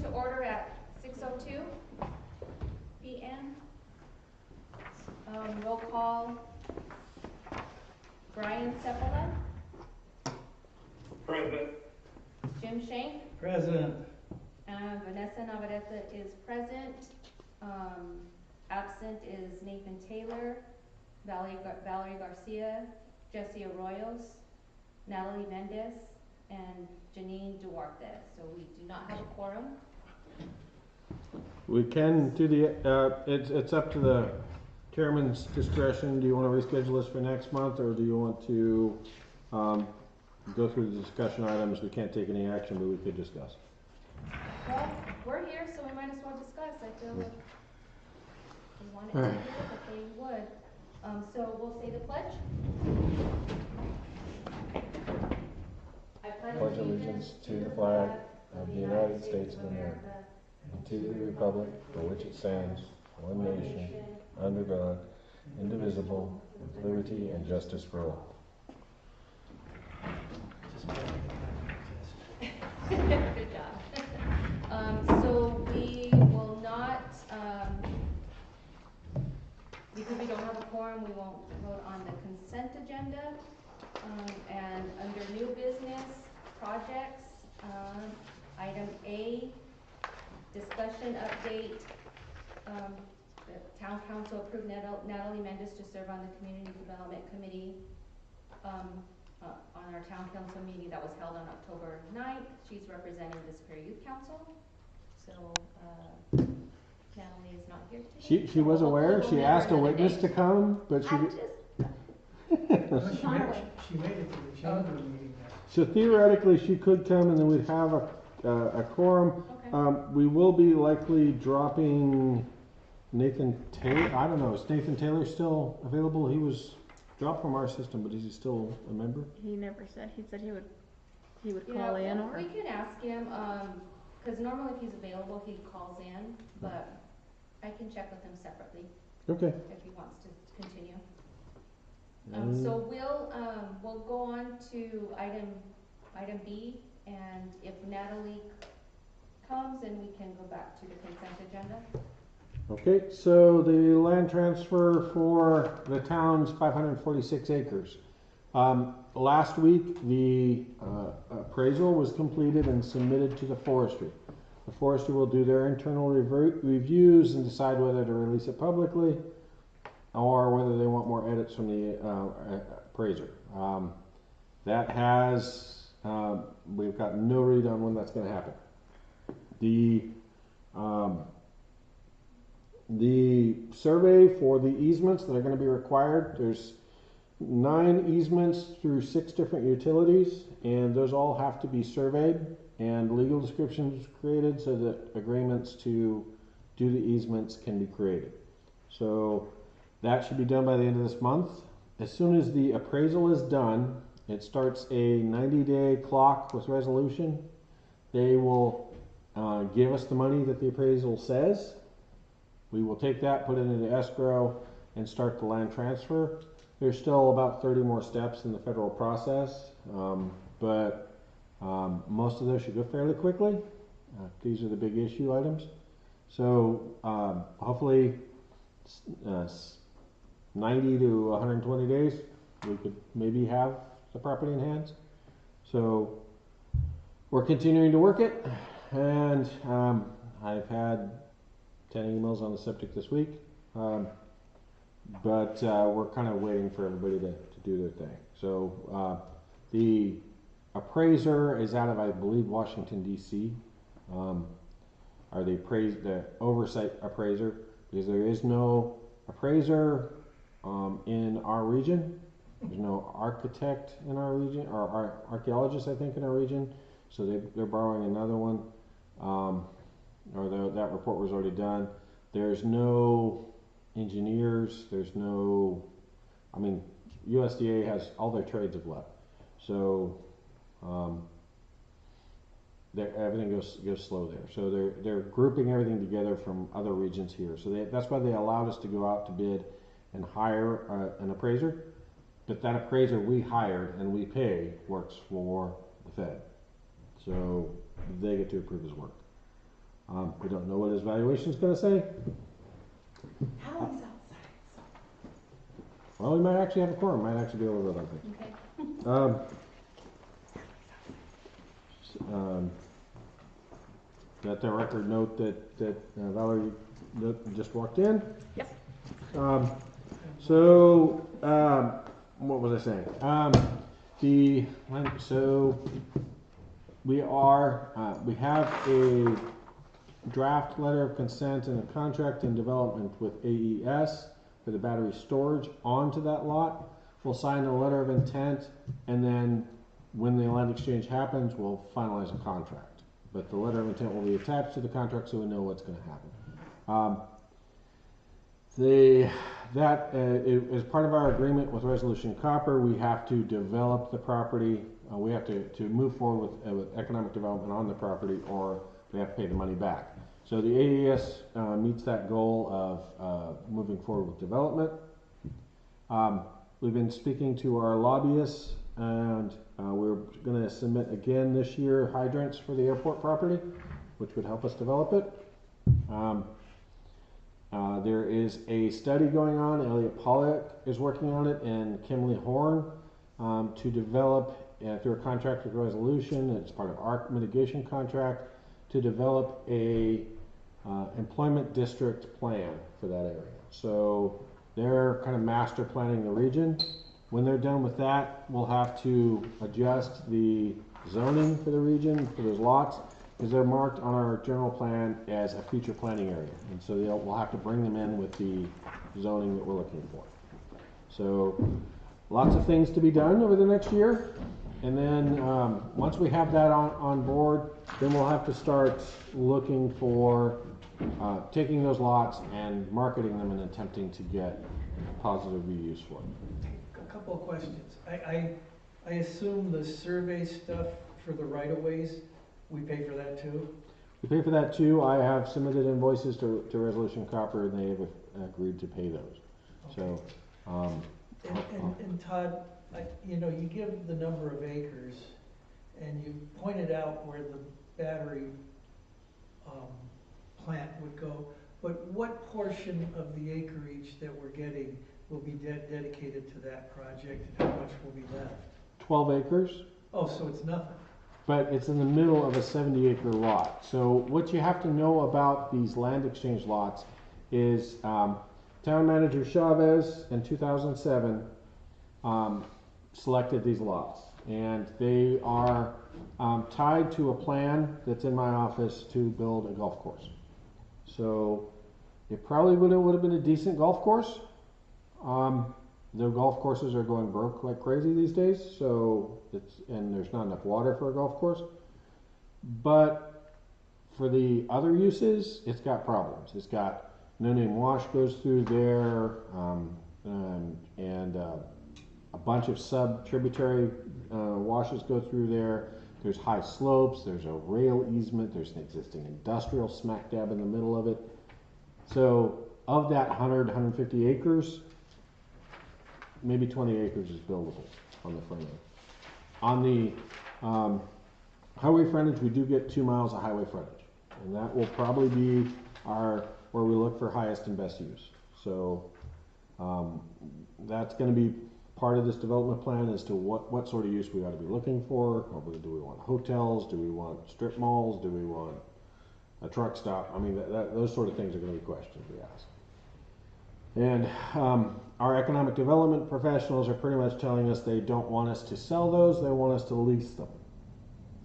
to order at 6:02 p.m. Roll call. Brian Sepola. Present. Jim Shank. Present. Vanessa Navarrete is present. Absent is Nathan Taylor, Valerie Garcia, Jesse Arroyos, Natalie Mendez, and Janine Duarte. So we do not have a quorum. We can do the, it's up to the chairman's discretion. Do you want to reschedule this for next month, or do you want to go through the discussion items? We can't take any action, but we could discuss. Well, we're here, so we might as well discuss. I feel like we wanted to do it, but they would. So we'll say the pledge. I Pledge allegiance to the flag of the United States of America and to the republic for which it stands, one nation, under God, indivisible, with liberty and justice for all. Good job. So we will not, because we don't have a quorum, we won't vote on the consent agenda. And under new business projects, item A, discussion update. The town council approved Natalie Mendez to serve on the community development committee on our town council meeting that was held on October 9th. She's representing the Superior Youth Council. So Natalie is not here today. She was aware. She asked a witness to come, but she. She made it to the chamber meeting. So theoretically, she could come, and then we'd have a quorum. Okay. We will be likely dropping Nathan Taylor. I don't know. Is Nathan Taylor still available? He was dropped from our system, but is he still a member? He never said. He said he would call in, or we can ask him. Because normally if he's available, he calls in, but I can check with him separately. Okay. If he wants to continue. So we'll go on to item B, and if Natalie comes, then we can go back to the consent agenda. Okay, so the land transfer for the town's 546 acres. Last week, the appraisal was completed and submitted to the forestry. The forestry will do their internal reviews and decide whether to release it publicly or whether they want more edits from the appraiser. We've got no read on when that's going to happen. The survey for the easements that are going to be required, there's 9 easements through 6 different utilities, and those all have to be surveyed and legal descriptions created so that agreements to do the easements can be created. So that should be done by the end of this month. As soon as the appraisal is done, it starts a 90-day clock with resolution. They will give us the money that the appraisal says. We will take that, put it into escrow, and start the land transfer. There's still about 30 more steps in the federal process, but most of those should go fairly quickly. These are the big issue items. So hopefully 90 to 120 days, we could maybe have the property in hands. So we're continuing to work it, and I've had 10 emails on the subject this week, but we're kind of waiting for everybody to do their thing. So the appraiser is out of, I believe, Washington, D.C., or the oversight appraiser, because there is no appraiser in our region. There's no architect in our region, or archaeologist, I think, in our region. So they're borrowing another one, that report was already done. There's no engineers. There's no, USDA has all their trades have left. So everything goes slow there. So they're grouping everything together from other regions here. So that's why they allowed us to go out to bid and hire an appraiser. But that appraiser we hired and we pay works for the Fed. So they get to approve his work. We don't know what his valuation's gonna say. Alan's outside. Well, we might actually have a quorum, might actually be able to vote on things. Okay. Let the record note that Valerie just walked in. Yep. What was I saying? So we have a draft letter of consent and a contract in development with AES for the battery storage onto that lot. We'll sign a letter of intent, and then when the land exchange happens, we'll finalize a contract. But the letter of intent will be attached to the contract, so we know what's going to happen. As part of our agreement with Resolution Copper, we have to develop the property. We have to move forward with economic development on the property, or we have to pay the money back. So the AES meets that goal of moving forward with development. We've been speaking to our lobbyists, and we're going to submit again this year hydrants for the airport property, which would help us develop it. There is a study going on. Elliot Pollock is working on it, and Kimley Horn to develop through a contract with Resolution. It's part of our mitigation contract to develop a employment district plan for that area. So they're kind of master planning the region. When they're done with that, we'll have to adjust the zoning for the region for those lots, because they're marked on our general plan as a future planning area. And so we'll have to bring them in with the zoning that we're looking for. So lots of things to be done over the next year. And then once we have that on board, then we'll have to start looking for taking those lots and marketing them and attempting to get positive reviews for them. A couple of questions. I assume the survey stuff for the right-of-ways, we pay for that too? We pay for that too. I have submitted invoices to Resolution Copper, and they have agreed to pay those. Okay. So, And Todd, you give the number of acres, and you pointed out where the battery plant would go, but what portion of the acreage that we're getting will be dedicated to that project, and how much will be left? 12 acres, Oh, so it's nothing? but it's in the middle of a 70-acre lot. So what you have to know about these land exchange lots is Town Manager Chavez in 2007 selected these lots, and they are tied to a plan that's in my office to build a golf course. So it probably would have been a decent golf course. The golf courses are going broke like crazy these days, so and there's not enough water for a golf course. But for the other uses, it's got problems. It's got No Name Wash goes through there, and a bunch of sub-tributary washes go through there. There's high slopes, there's a rail easement, there's an existing industrial smack dab in the middle of it. So of that 150 acres, maybe 20 acres is buildable on the front end. On the highway frontage, we do get 2 miles of highway frontage, and that will probably be where we look for highest and best use. So that's going to be part of this development plan as to what sort of use we ought to be looking for. Do we want hotels? Do we want strip malls? Do we want a truck stop? I mean, those sort of things are going to be questions we ask. And our economic development professionals are pretty much telling us they don't want us to sell those, they want us to lease them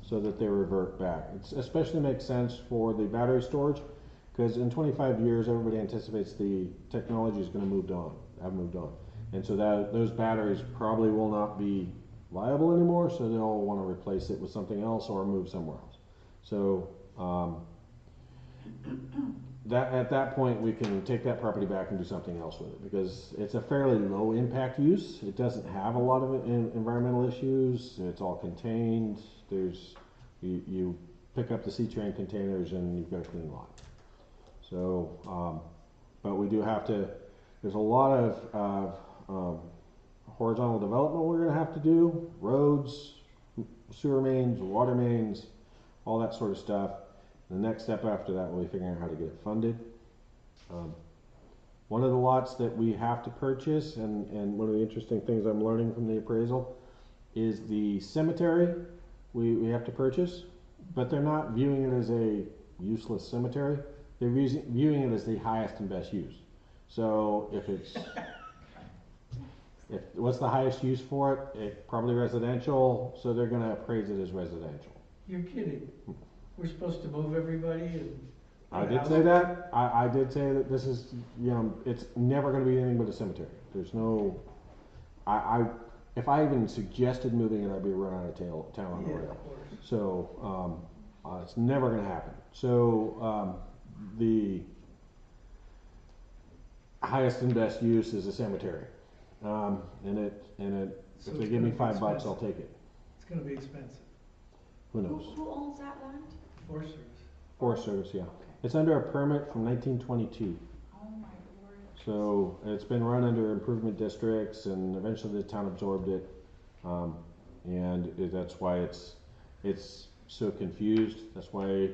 so that they revert back. It especially makes sense for the battery storage, because in 25 years everybody anticipates the technology is going to have moved on. And so those batteries probably will not be viable anymore, so they'll want to replace it with something else or move somewhere else. So at that point we can take that property back and do something else with it, because it's a fairly low impact use. It doesn't have a lot of environmental issues. It's all contained. You pick up the C-train containers and you've got a clean lot. So, but we do have to, there's a lot of horizontal development we're going to have to do, roads, sewer mains, water mains, all that sort of stuff. The next step after that will be figuring out how to get it funded. One of the lots that we have to purchase, and one of the interesting things I'm learning from the appraisal, is the cemetery we have to purchase, but they're not viewing it as a useless cemetery. They're viewing it as the highest and best use. So what's the highest use for it? It probably residential, so they're gonna appraise it as residential. You're kidding. We're supposed to move everybody and. I did say that. I did say that this is, it's never gonna be anything but a cemetery. There's no, if I even suggested moving it, I'd be run out of town on the Yeah, rail. of course. So, it's never gonna happen. So, the highest and best use is a cemetery. And So if they it's give me gonna be $5, I'll expensive. take it. It's gonna be expensive. Who knows? Who owns that land? Forest Service. Forest Service, yeah. Okay. It's under a permit from 1922. Oh my word. So it's been run under improvement districts, and eventually the town absorbed it. That's why it's so confused. That's why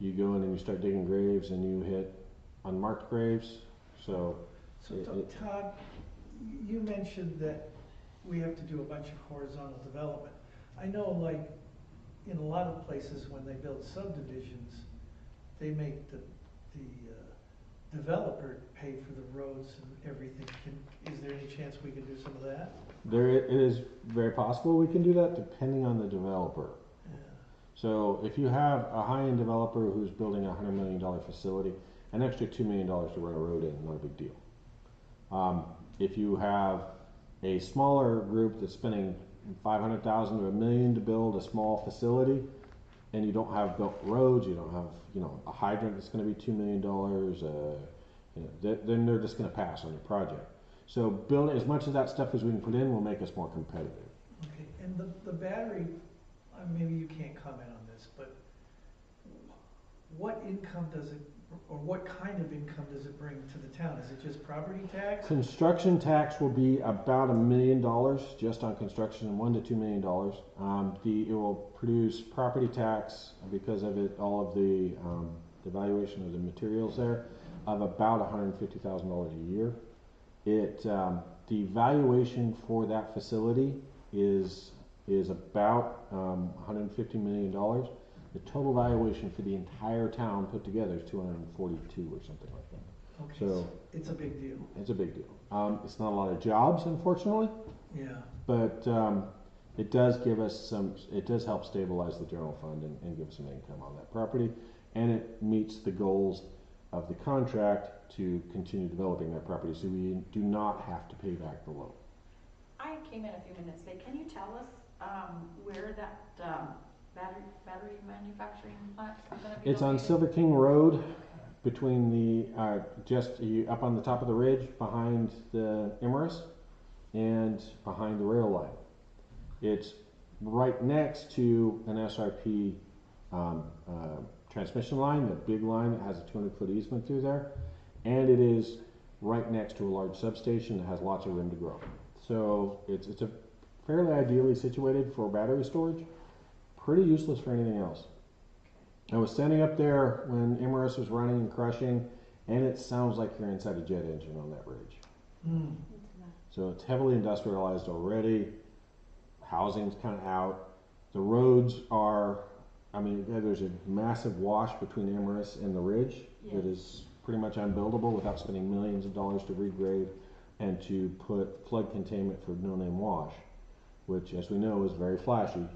you go in and you start digging graves and you hit unmarked graves. So So It- Todd, you mentioned that we have to do a bunch of horizontal development. I know like in a lot of places when they build subdivisions, they make the developer pay for the roads and everything. Is there any chance we can do some of that? it is very possible we can do that depending on the developer. Yeah. So if you have a high-end developer who's building a $100 million facility, an extra $2 million to run a road in, not a big deal. If you have a smaller group that's spending $500,000 to $1 million to build a small facility, and you don't have built roads, you don't have, a hydrant that's gonna be $2 million, then they're just gonna pass on your project. So building as much of that stuff as we can put in will make us more competitive. Okay, and the battery, maybe you can't comment on this, but what income does it, or what kind of income does it bring to the town? Is it just property tax? Construction tax will be about $1 million just on construction, $1 to $2 million. It will produce property tax because of it, all of the valuation of the materials there, of about $150,000 a year. The valuation for that facility is about $150 million. The total valuation for the entire town put together is 242 or something like that. Okay, So- so it's a big deal. It's a big deal. It's not a lot of jobs, unfortunately, Yeah. but it does give us it does help stabilize the general fund and give some income on that property. And it meets the goals of the contract to continue developing that property, so we do not have to pay back the loan. I came in a few minutes late. Can you tell us, where that, battery manufacturing plant is gonna be It's on located? Silver King Road, between up on the top of the ridge behind the Imerus and behind the rail line. It's right next to an SRP transmission line, the big line that has a 200-foot easement through there, and it is right next to a large substation that has lots of room to grow. So it's a fairly ideally situated for battery storage, pretty useless for anything else. I was standing up there when Imerus was running and crushing, and it sounds like you're inside a jet engine on that ridge. Mm. So it's heavily industrialized already. Housing's kind of out. The roads are, there's a massive wash between Imerus and the ridge that is pretty much unbuildable without spending millions of dollars to regrade and to put flood containment for no-name wash, which, as we know, is very flashy.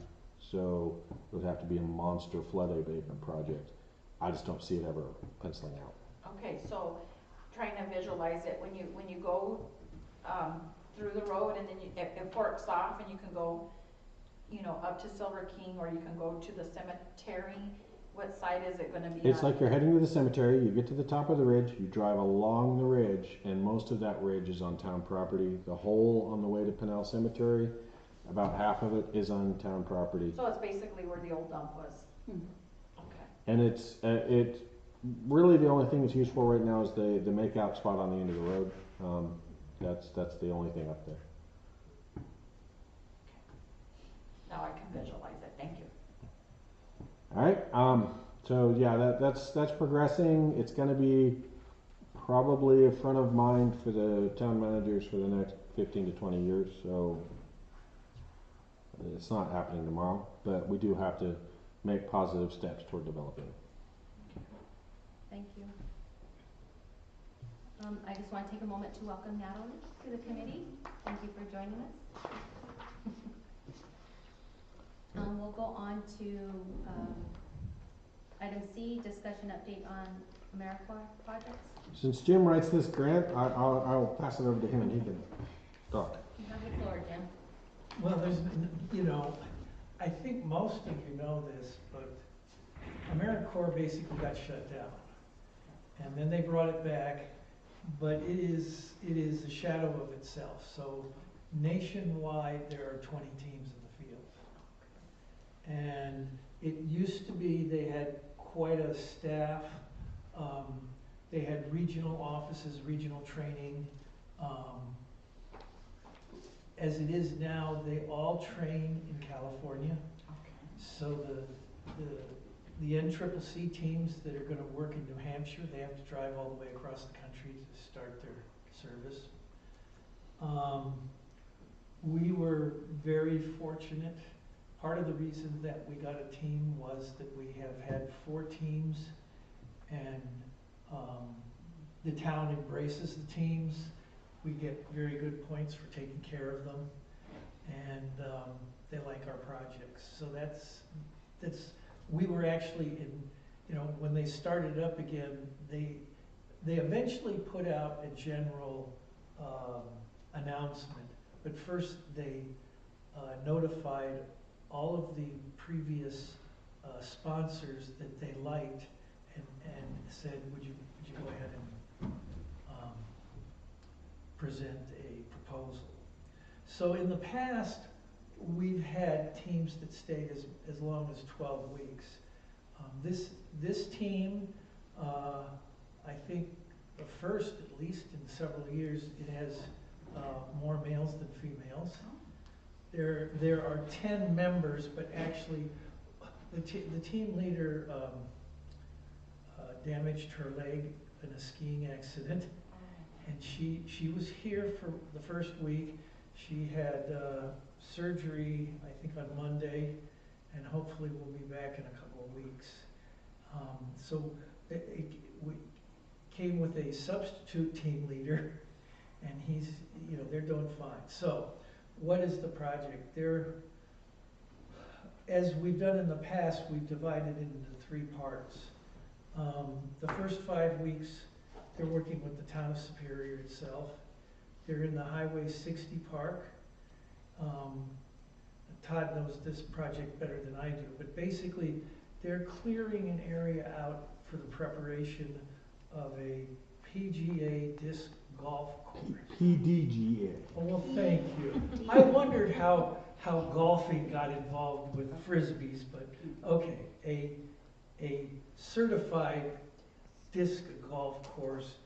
So it would have to be a monster flood abatement project. I just don't see it ever penciling out. Okay, so trying to visualize it, when you go, through the road and then it forks off and you can go, up to Silver King, or you can go to the cemetery, what side is it gonna be It's on? like you're heading to the cemetery, you get to the top of the ridge, you drive along the ridge, and most of that ridge is on town property. The hole on the way to Pennell Cemetery, about half of it is on town property. So it's basically where the old dump was? Okay. And it's really the only thing it's used for right now is the make-out spot on the end of the road. That's the only thing up there. Now I can visualize it, thank you. All right, So yeah, that's progressing. It's gonna be probably a front of mind for the town managers for the next 15 to 20 years. So it's not happening tomorrow, but we do have to make positive steps toward developing. Thank you. I just want to take a moment to welcome Natalie to the committee. Thank you for joining us. We'll go on to item C, discussion update on AmeriCorps projects. Since Jim writes this grant, I'll pass it over to him. He can talk. You have the floor, Jim. Well, I think most of you know this, but AmeriCorps basically got shut down. And then they brought it back, but it is a shadow of itself. So nationwide, there are 20 teams in the field. And it used to be they had quite a staff. They had regional offices, regional training. As it is now, they all train in California. So the NCCC teams that are gonna work in New Hampshire, they have to drive all the way across the country to start their service. We were very fortunate. Part of the reason that we got a team was that we have had 4 teams, and the town embraces the teams. We get very good points for taking care of them, and they like our projects. So we were actually when they started up again, they eventually put out a general announcement, but first they notified all of the previous sponsors that they liked, and said, would you go ahead and present a proposal. So in the past, we've had teams that stayed as long as 12 weeks. This team, I think the first, at least in several years, it has more males than females. There are 10 members, but actually the team leader damaged her leg in a skiing accident. And she was here for the first week. She had surgery, I think, on Monday, and hopefully we'll be back in a couple of weeks. So we came with a substitute team leader, and they're doing fine. So what is the project? As we've done in the past, we've divided it into 3 parts. The first 5 weeks, they're working with the town of Superior itself. They're in the Highway 60 park. Todd knows this project better than I do, but basically they're clearing an area out for the preparation of a PGA disc golf course. PDGA. Oh, well, thank you. I wondered how golfing got involved with frisbees, but okay, a certified disc golf course,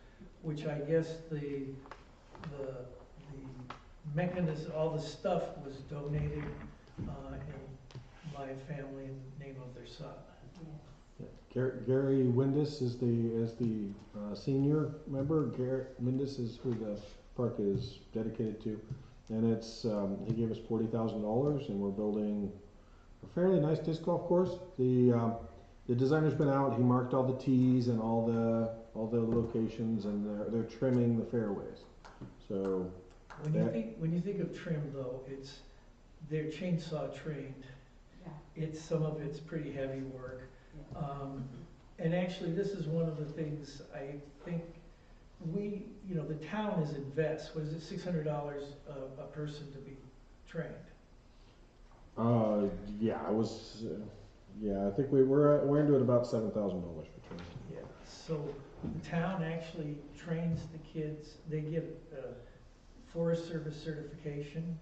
which I guess the mechanism, all the stuff was donated in my family in the name of their son. Gary Windus is the senior member. Gary Windus is who the park is dedicated to, and it's he gave us $40,000, and we're building a fairly nice disc golf course. The designer's been out. He marked all the tees and all the locations, and they're trimming the fairways. So when you think of trim, though, they're chainsaw trained. Yeah. Some of it's pretty heavy work. And actually, this is one of the things I think the town is invest. What is it, $600 a person to be trained? Yeah, I think we're into it about $7,000 for training. Yeah. So the town actually trains the kids. They get Forest Service certification,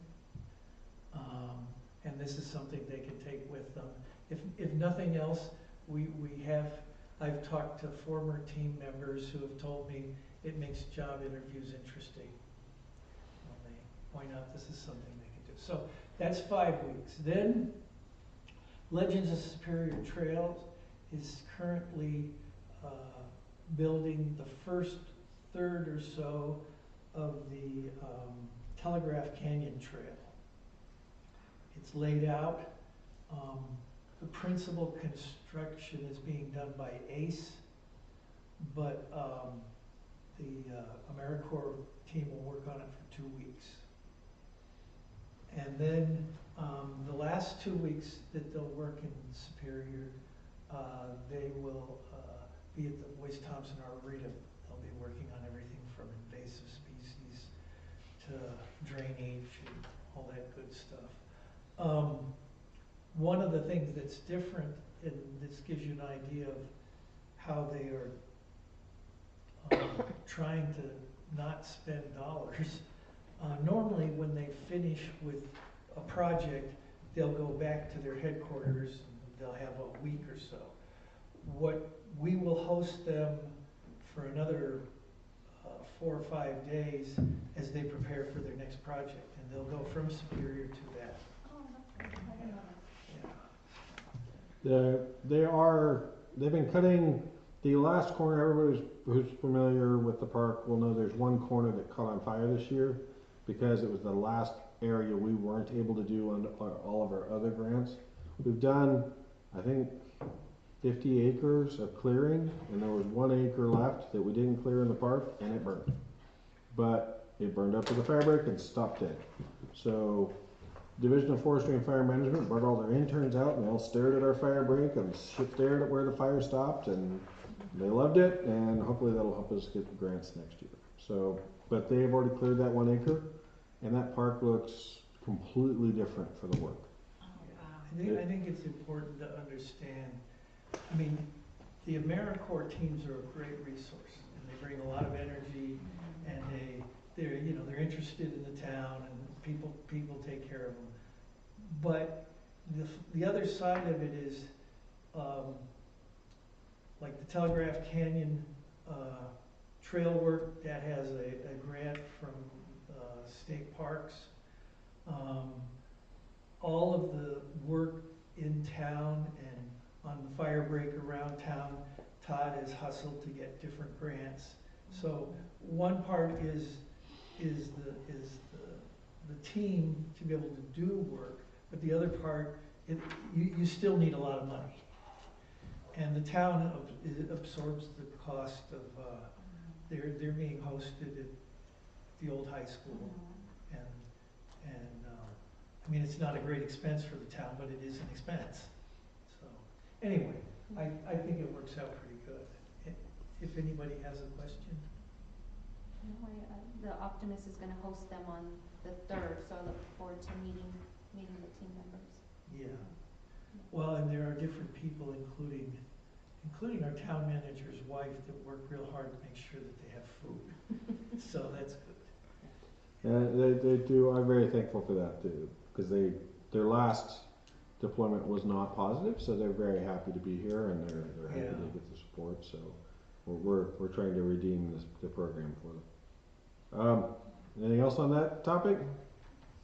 and this is something they can take with them. If nothing else, I've talked to former team members who have told me it makes job interviews interesting when they point out this is something they can do. So that's 5 weeks. Then Legends of Superior Trails is currently building the first third or so of the Telegraph Canyon Trail. It's laid out. The principal construction is being done by ACE, but the AmeriCorps team will work on it for 2 weeks. And then the last 2 weeks that they'll work in Superior, they will be at the Boyce Thompson Arboretum. They'll be working on everything from invasive species to drainage and all that good stuff. One of the things that's different, and this gives you an idea of how they are trying to not spend dollars. Normally, when they finish with a project, they'll go back to their headquarters, and they'll have a week or so. We will host them for another 4 or 5 days as they prepare for their next project, and they'll go from Superior to that. Oh, that's good. I didn't know that. They've been cutting the last corner. Everybody who's familiar with the park will know there's one corner that caught on fire this year because it was the last area we weren't able to do on all of our other grants. We've done, I think, 50 acres of clearing, and there was 1 acre left that we didn't clear in the park, and it burned. But it burned up to the fabric and stopped dead. So Division of Forestry and Fire Management brought all their interns out, and they all stared at our fire break and stared at where the fire stopped, and they loved it, and hopefully that'll help us get the grants next year. So, but they've already cleared that 1 acre, and that park looks completely different for the work. I think it's important to understand, I mean, the AmeriCorps teams are a great resource, and they bring a lot of energy, and they're interested in the town, and people take care of them. But the other side of it is, like the Telegraph Canyon trail work, that has a grant from state parks. All of the work in town and on the fire break around town, Todd has hustled to get different grants. So one part is the team to be able to do work, but the other part, you still need a lot of money. And the town absorbs the cost of, they're being hosted at the old high school. And I mean, it's not a great expense for the town, but it is an expense. So, anyway, I think it works out pretty good. If anybody has a question. No, the Optimist is gonna host them on the 3rd, so I look forward to meeting the team members. Yeah. Well, and there are different people, including our town manager's wife, that work real hard to make sure that they have food. So that's good. They do. I'm very thankful for that too, because their last deployment was not positive, so they're very happy to be here, and they're happy to get the support. So we're trying to redeem the program for them. Anything else on that topic?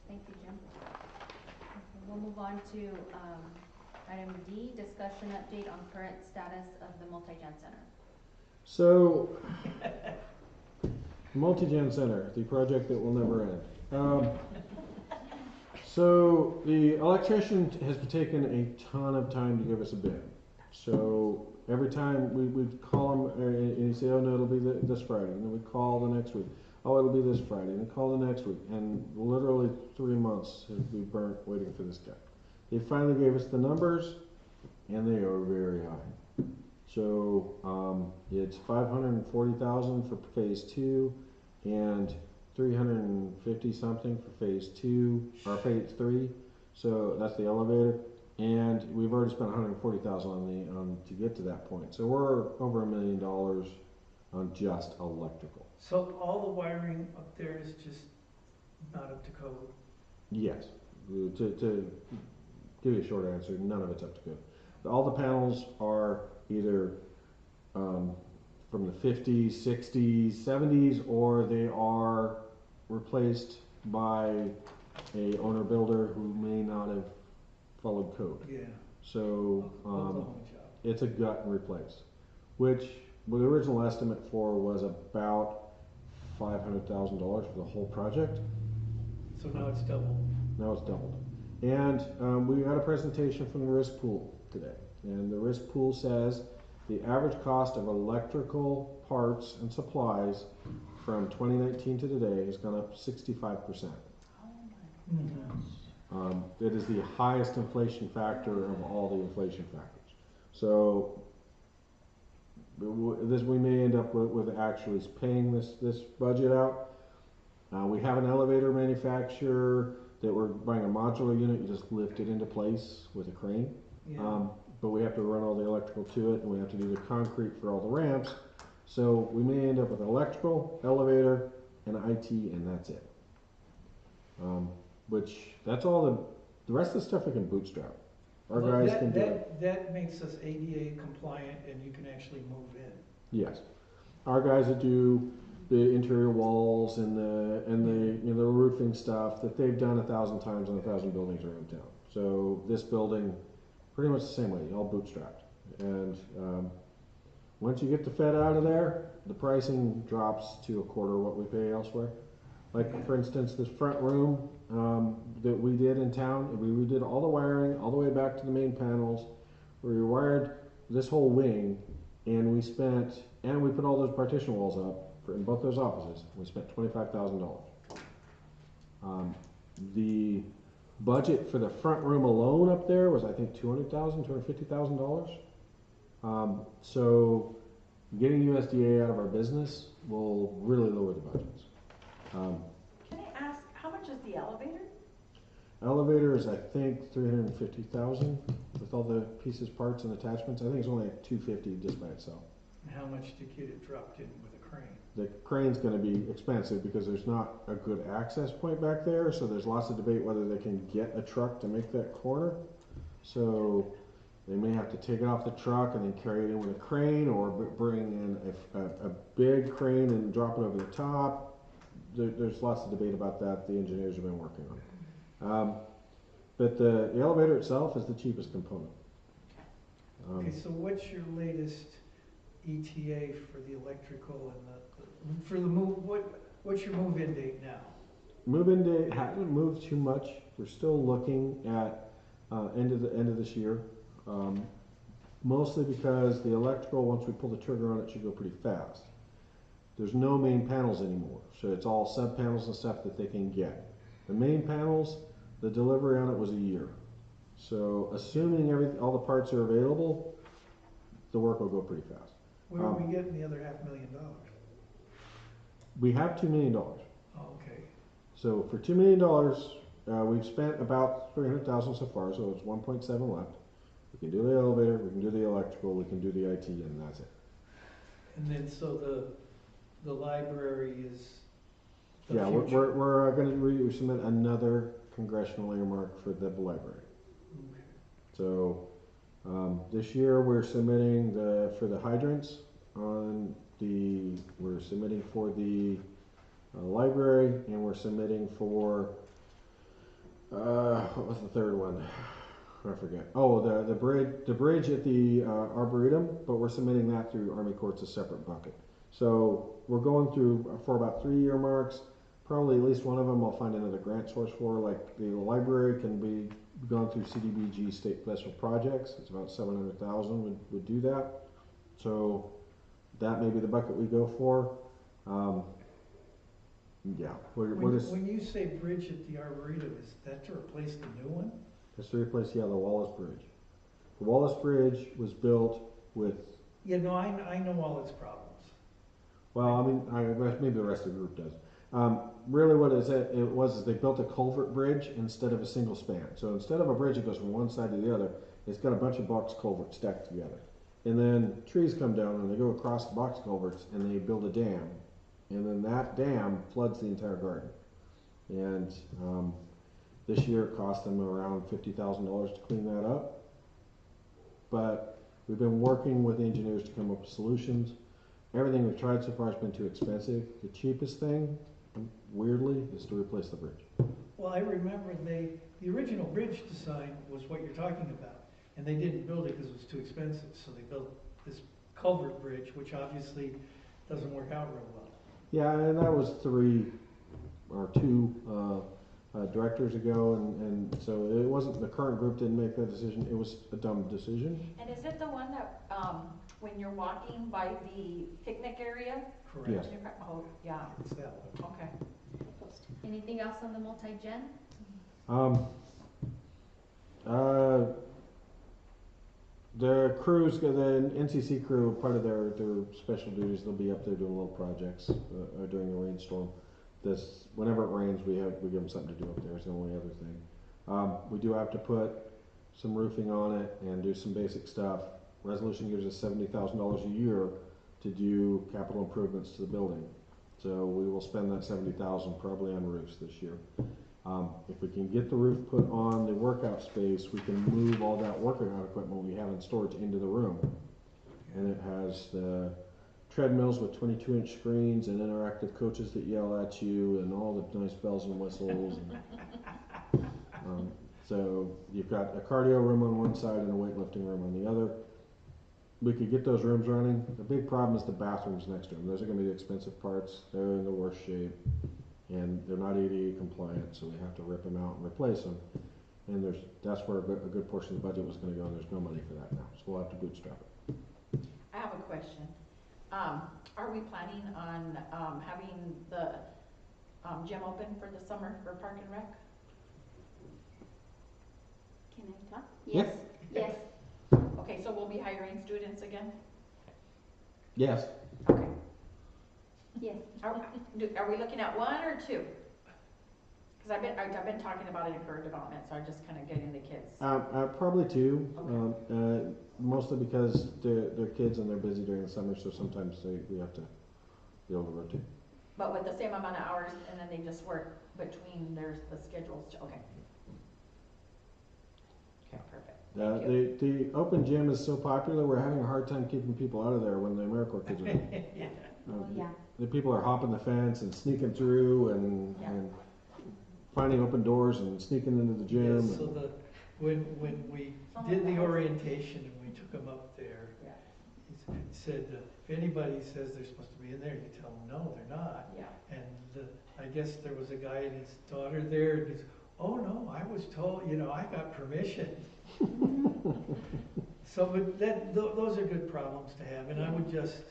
Thank you, Jim. Okay, we'll move on to item D, discussion update on current status of the Multi-Gen Center. So, Multi-Gen Center, the project that will never end. So the electrician has taken a ton of time to give us a bid. So every time we call him and he say, oh no, it'll be this Friday, and then we call the next week. Oh, it'll be this Friday, and then call the next week, and literally 3 months have we burnt waiting for this guy. They finally gave us the numbers, and they are very high. So it's $540,000 for phase 2, and 350 something for phase 2 or phase 3. So that's the elevator, and we've already spent 140,000 on to get to that point. So we're over $1 million on just electrical. So all the wiring up there is just not up to code? Yes. To give you a short answer, none of it's up to code. All the panels are either from the 50s, 60s, 70s, or they are replaced by a owner builder who may not have followed code. Yeah. So Oklahoma job. it's a gut and replace, which well, the original estimate for was about $500,000 for the whole project. So now it's double. Now it's doubled. And we got a presentation from the risk pool today. And the risk pool says the average cost of electrical parts and supplies from 2019 to today has gone up 65%. It is the highest inflation factor of all the inflation factors. So we may end up with actually paying this budget out. We have an elevator manufacturer that we're buying a modular unit. You just lift it into place with a crane. Yeah. But we have to run all the electrical to it, and we have to do the concrete for all the ramps. So we may end up with electrical, elevator, and IT, and that's it. Which that's all the rest of the stuff we can bootstrap. Our Well, guys can do it. That makes us ADA compliant and you can actually move in. Yes, our guys that do the interior walls and the you know the roofing stuff that they've done 1,000 times on 1,000 buildings around town. So this building, pretty much the same way, all bootstrapped. And once you get the Fed out of there, the pricing drops to a quarter what we pay elsewhere. Like for instance, this front room that we did in town, we redid all the wiring all the way back to the main panels. We rewired this whole wing, and we put all those partition walls up in both those offices. We spent $25,000. The budget for the front room alone up there was I think $250,000. So getting USDA out of our business will really lower the budgets. Can I ask, how much is the elevator? Elevator is I think 350,000 with all the pieces, parts, and attachments. I think it's only like 250 just by itself. And how much to get it dropped in with a crane? The crane's going to be expensive because there's not a good access point back there, so there's lots of debate whether they can get a truck to make that corner. So they may have to take it off the truck and then carry it in with a crane, or bring in a big crane and drop it over the top. There's lots of debate about that. The engineers have been working on it. But the elevator itself is the cheapest component. Okay, so what's your latest ETA for the electrical and for the move, what's your move-in date now? Move-in date hasn't moved too much. We're still looking at end of this year. Mostly because the electrical, once we pull the trigger on it, should go pretty fast. There's no main panels anymore, so it's all sub panels and stuff that they can get. The main panels, the delivery on it was a year. So assuming all the parts are available, the work will go pretty fast. Where are we getting the other $500,000? We have $2 million. Oh, okay. So for $2 million, we've spent about $300,000 so far, so it's 1.7 left. We can do the elevator, we can do the electrical, we can do the IT, and that's it. And then so the library is the Yeah, future. we're going to resubmit another congressional earmark for the library. Okay. So this year we're submitting for the hydrants we're submitting for the library, and we're submitting for what was the third one? I forget. Oh, the bridge at the Arboretum, but we're submitting that through Army Corps, a separate bucket. So we're going through for about 3 earmarks. Probably at least one of them I'll find another grant source for. Like the library can be gone through CDBG state special projects. It's about 700,000 would do that. So that may be the bucket we go for. Yeah, we're just. When you say bridge at the Arboretum, is that to replace the new one? It's to replace the Wallace Bridge. The Wallace Bridge was built with. Yeah, no, I know all its problems. Well, I mean, maybe the rest of the group does. Really what it was is they built a culvert bridge instead of a single span. So instead of a bridge that goes from one side to the other, it's got a bunch of box culverts stacked together. And then trees come down and they go across the box culverts and they build a dam. And then that dam floods the entire garden. And this year it cost them around $50,000 to clean that up. But we've been working with engineers to come up with solutions. Everything we've tried so far has been too expensive. The cheapest thing, weirdly, is to replace the bridge. Well, I remember the original bridge design was what you're talking about. And they didn't build it because it was too expensive, so they built this culvert bridge, which obviously doesn't work out real well. Yeah, and that was 2 directors ago, and so it wasn't, the current group didn't make that decision, it was a dumb decision. And is it the one that, when you're walking by the picnic area? Correct. Yes. Oh, yeah, It's that one. okay. Anything else on the multi-gen? The crews, the NCC crew, part of their special duties, they'll be up there doing little projects during the rainstorm. Whenever it rains, we give them something to do up there, is the only other thing. We do have to put some roofing on it and do some basic stuff. Resolution gives us $70,000 a year to do capital improvements to the building. So we will spend that $70,000 probably on roofs this year. If we can get the roof put on the workout space, we can move all that workout equipment we have in storage into the room. And it has the treadmills with 22-inch screens and interactive coaches that yell at you and all the nice bells and whistles. So you've got a cardio room on one side and a weightlifting room on the other. We could get those rooms running. The big problem is the bathrooms next to them. Those are going to be the expensive parts. They're in the worst shape. And they're not ADA compliant, so we have to rip them out and replace them. And that's where a good portion of the budget was going to go, and there's no money for that now, so we'll have to bootstrap it. I have a question. Are we planning on, having the, gym open for the summer for Park and Rec? Can I talk? Yes. Yes. Okay, so we'll be hiring students again? Yes. Okay. Yes. Are we looking at 1 or 2? Because I've been talking about it in career development, so I'm just kind of getting the kids. Probably 2, Okay. mostly because they're kids and they're busy during the summer, so sometimes we have to be able to rotate. But with the same amount of hours, and then they just work between the schedules, okay. Okay, perfect. Thank you. The open gym is so popular, we're having a hard time keeping people out of there when the AmeriCorps kids are there. Yeah. The people are hopping the fence and sneaking through and finding open doors and sneaking into the gym. Yes, so when we did the orientation and we took them up there, Yeah. he said, if anybody says they're supposed to be in there, you tell them, no, they're not. Yeah. And I guess there was a guy and his daughter there, and he's, oh no, I was told, I got permission. So, but those are good problems to have, and I would just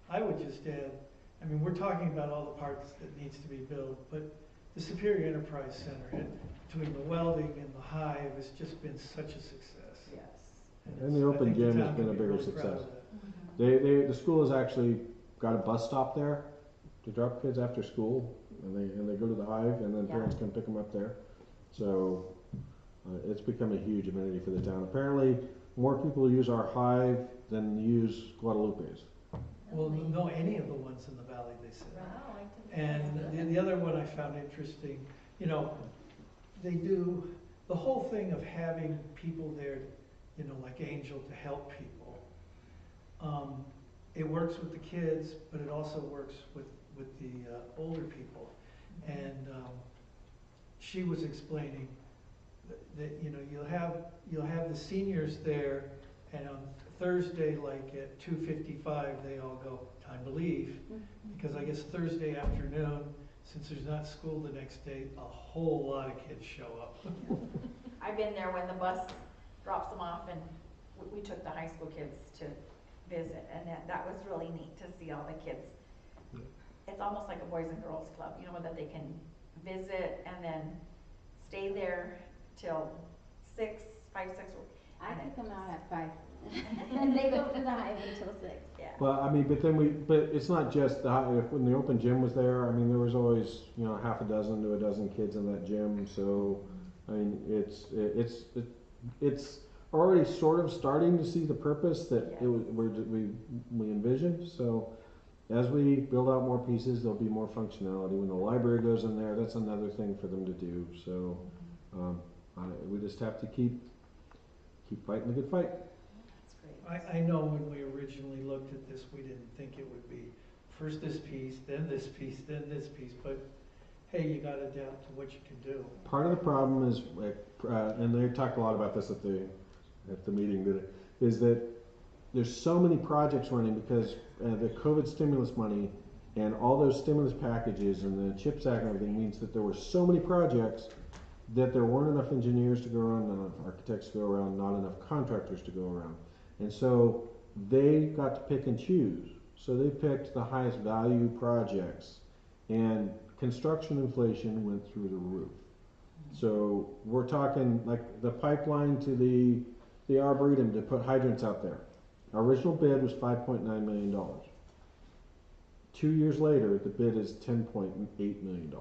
add, I mean, we're talking about all the parts that needs to be built, but the Superior Enterprise Center, between the welding and the hive, has just been such a success. Yes. And the I open think the gym has town been can a be bigger really proud of success. that. The school has actually got a bus stop there to drop kids after school, and they go to the hive, and then Yeah. parents can pick them up there. So it's become a huge amenity for the town. Apparently, more people use our hive than use Guadalupe's. Well, no, any of the ones in the valley, they said. Wow, I didn't. And the other one I found interesting, they do the whole thing of having people there, like Angel, to help people. It works with the kids, but it also works with the older people. And she was explaining that you'll have the seniors there, and on Thursday, like at 2:55, they all go, time to leave. Because I guess Thursday afternoon, since there's not school the next day, a whole lot of kids show up. I've been there when the bus drops them off, and we took the high school kids to visit, and that was really neat to see all the kids. It's almost like a Boys and Girls Club, that they can visit and then stay there till 5, 6. I took them out at 5. And they go to the hive until 6. Yeah. Well, I mean, but it's not just the hive. When the open gym was there, I mean, there was always half a dozen to a dozen kids in that gym. So, I mean, it's already sort of starting to see the purpose that we envisioned. So, as we build out more pieces, there'll be more functionality. When the library goes in there, that's another thing for them to do. So, we just have to keep fighting the good fight. That's great. I know when we originally looked at this, we didn't think it would be first this piece, then this piece, then this piece, but hey, you gotta adapt to what you can do. Part of the problem is, and they talked a lot about this at at the meeting today, is that there's so many projects running because the COVID stimulus money and all those stimulus packages and the CHIPS Act and everything means that there were so many projects that there weren't enough engineers to go around, not enough architects to go around, not enough contractors to go around. And so they got to pick and choose. So they picked the highest value projects, and construction inflation went through the roof. So we're talking like the pipeline to the Arboretum to put hydrants out there. Our original bid was $5.9 million. 2 years later, the bid is $10.8 million.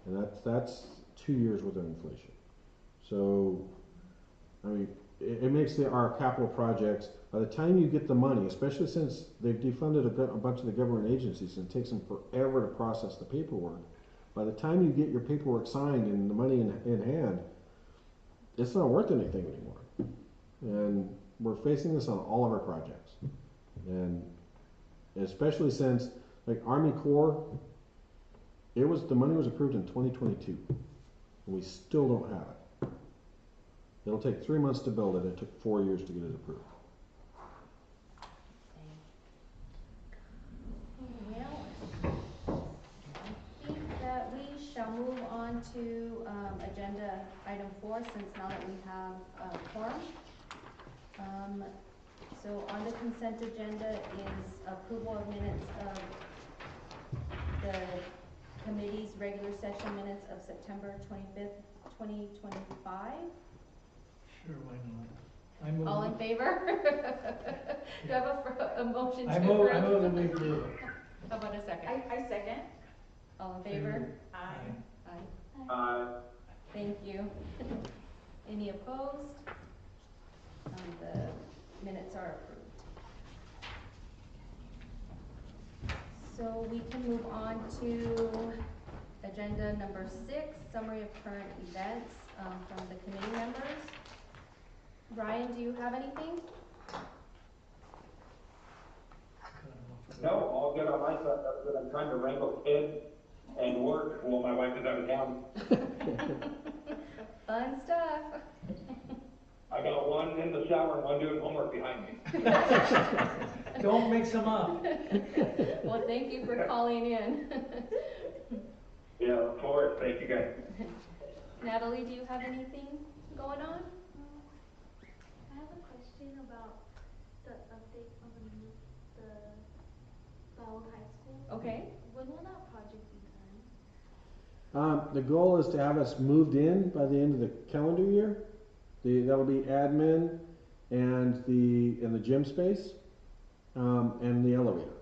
And that's 2 years worth of inflation. So, I mean, it makes our capital projects, by the time you get the money, especially since they've defunded a bunch of the government agencies and it takes them forever to process the paperwork, by the time you get your paperwork signed and the money in hand, it's not worth anything anymore. And we're facing this on all of our projects. And especially since, like Army Corps, the money was approved in 2022, and we still don't have it. It'll take 3 months to build it. It took 4 years to get it approved. Well, I think that we shall move on to agenda item 4, since now that we have a quorum. So on the consent agenda is approval of minutes of the committee's regular session minutes of September 25th, 2025. Sure, why not? I move. All in favor? Do I have a motion to I approve? move that we approve. How about a second? I second. All in favor? Aye. Aye. Thank you. Any opposed? The minutes are approved. So we can move on to agenda number 6, summary of current events from the committee members. Ryan, do you have anything? No, all good on my side. That's good. I'm trying to wrangle kids and work while my wife is out of town. Fun stuff. I got one in the shower and one doing homework behind me. Don't mix them up. Well, thank you for calling in. Yeah, of course. Thank you guys. Natalie, do you have anything going on? I have a question about the update on the Bellwood High School. Okay. When will that project be done? The goal is to have us moved in by the end of the calendar year. That'll be admin and the gym space and the elevator.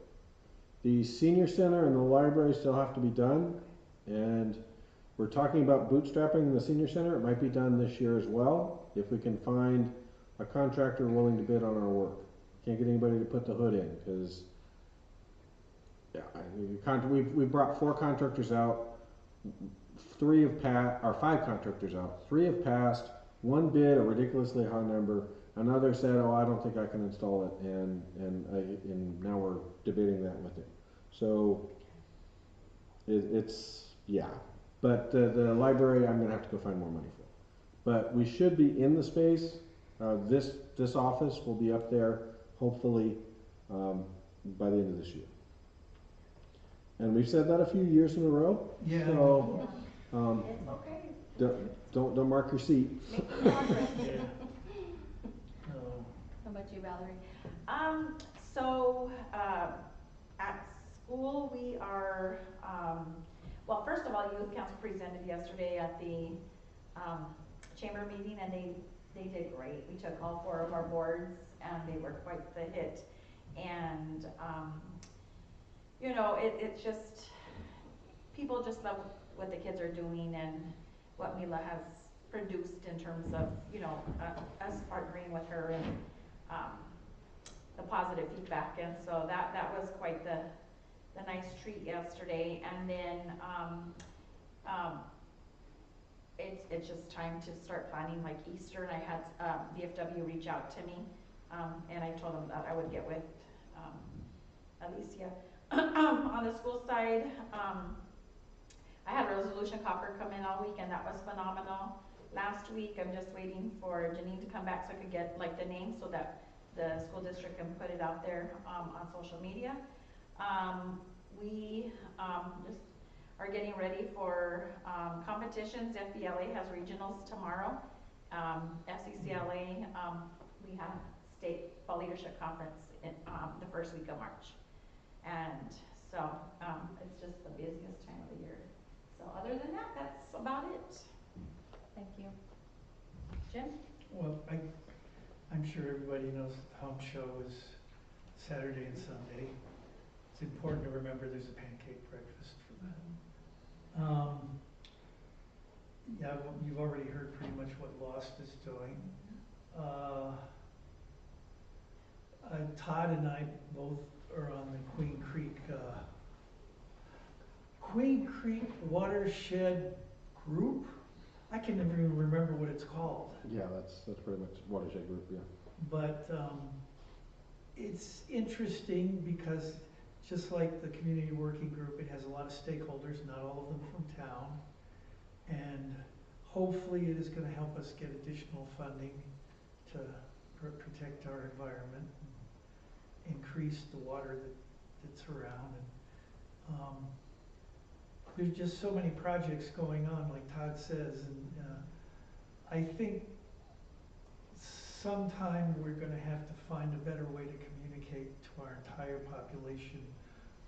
The senior center and the library still have to be done, and we're talking about bootstrapping the senior center. It might be done this year as well if we can find a contractor willing to bid on our work. Can't get anybody to put the hood in because we've brought 4 contractors out. 5 contractors out. 3 have passed. 1 bid a ridiculously high number. Another said, "Oh, I don't think I can install it," and now we're debating that with him. So it's yeah. But the library, I'm gonna have to go find more money for. But we should be in the space. This office will be up there hopefully by the end of this year. And we've said that a few years in a row. Yeah. So It's okay. don't mark your seat. Yeah. No. How about you, Valerie? At school, we are, well, first of all, youth council presented yesterday at the, chamber meeting, and they did great. We took all 4 of our boards, and they were quite the hit. And, you know, it's just, people just love what the kids are doing and what Mila has produced in terms of, you know, us partnering with her and, the positive feedback. And so that was quite the nice treat yesterday. And then, it's just time to start planning like Easter, and I had VFW reach out to me, and I told them that I would get with Alicia. On the school side, I had Resolution Copper come in all week, and that was phenomenal. last week. I'm just waiting for Janine to come back so I could get like the name so that the school district can put it out there, on social media. We, just are getting ready for, competitions. FBLA has regionals tomorrow. FCCLA, we have state fall leadership conference in, the first week of March. And so, it's just the busiest time of the year. So other than that, that's about it. Thank you. Jim? Well, I'm sure everybody knows that the home show is Saturday and Sunday. It's important to remember there's a pancake breakfast for that. Yeah, well, you've already heard pretty much what Lost is doing. Todd and I both are on the Queen Creek Watershed Group. I can never even remember what it's called. Yeah, that's pretty much watershed group, yeah. But it's interesting because just like the community working group, it has a lot of stakeholders, not all of them from town. And hopefully it is going to help us get additional funding to protect our environment, increase the water that's around. And there's just so many projects going on, like Todd says, and I think sometime we're going to have to find a better way to communicate to our entire population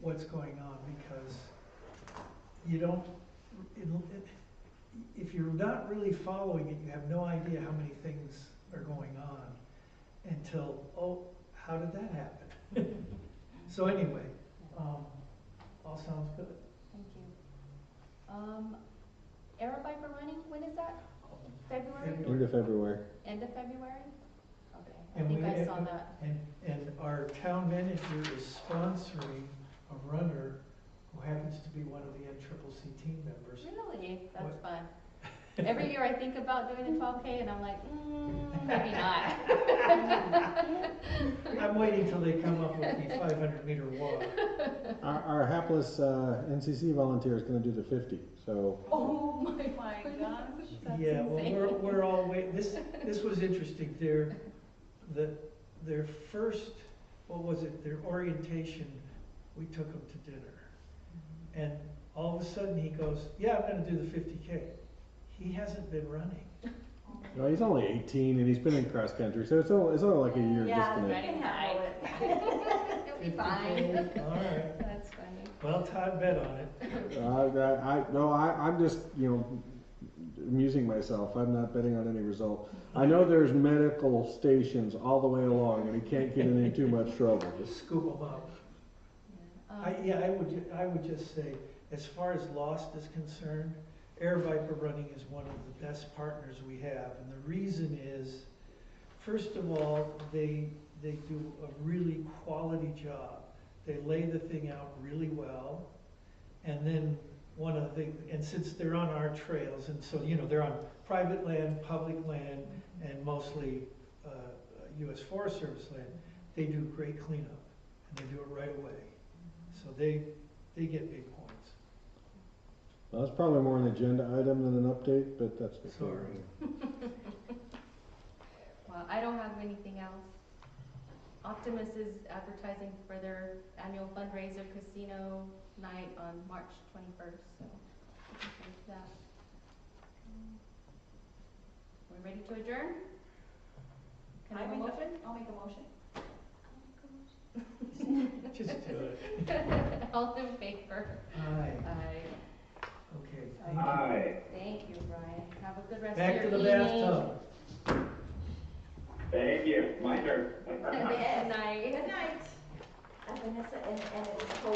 what's going on, because you don't, if you're not really following it, you have no idea how many things are going on until, oh, how did that happen? So anyway, all sounds good. Thank you. Aerobiker running, when is that? February? End of February. End of February? Okay, I And think we- I saw that. And our town manager is sponsoring a runner who happens to be one of the NCCC team members. Really? That's What? fun. Every year I think about doing the 12K and I'm like, maybe not. I'm waiting till they come up with the 500-meter walk. Our hapless NCC volunteer is going to do the 50. So Oh my gosh, that's Yeah, well, insane. we're all waiting. This was interesting. Their first, what was it? Their orientation, we took them to dinner, and all of a sudden he goes, "Yeah, I'm going to do the 50K." He hasn't been running. no, he's only 18 and he's been in cross country, so it's only like a year disconnect. can handle it. It'll be fine. All right. That's funny. Well, Todd bet on it. I'm just amusing myself. I'm not betting on any result. I know there's medical stations all the way along, and he can't get in too much trouble. Just scoop them up. Yeah. I would just say, as far as Lost is concerned, Air Viper Running is one of the best partners we have, and the reason is, first of all, they do a really quality job. They lay the thing out really well, and then one of the things, and since they're on our trails, and so they're on private land, public land, and mostly U.S. Forest Service land, they do great cleanup, and they do it right away. So they get big points. Well, that's probably more an agenda item than an update, but that's good. Sorry. Well, I don't have anything else. Optimus is advertising for their annual fundraiser casino night on March 21st, so looking forward to that. We ready to adjourn? Can I have a motion? I'll make a motion. Just do it. All in favor? Aye. Aye. Okay, thank you. Aye. Thank you, Brian. Have a good rest Back of to your the evening. bathtub. Thank you. My turn. Good night. Good night. Vanessa, and it's cold.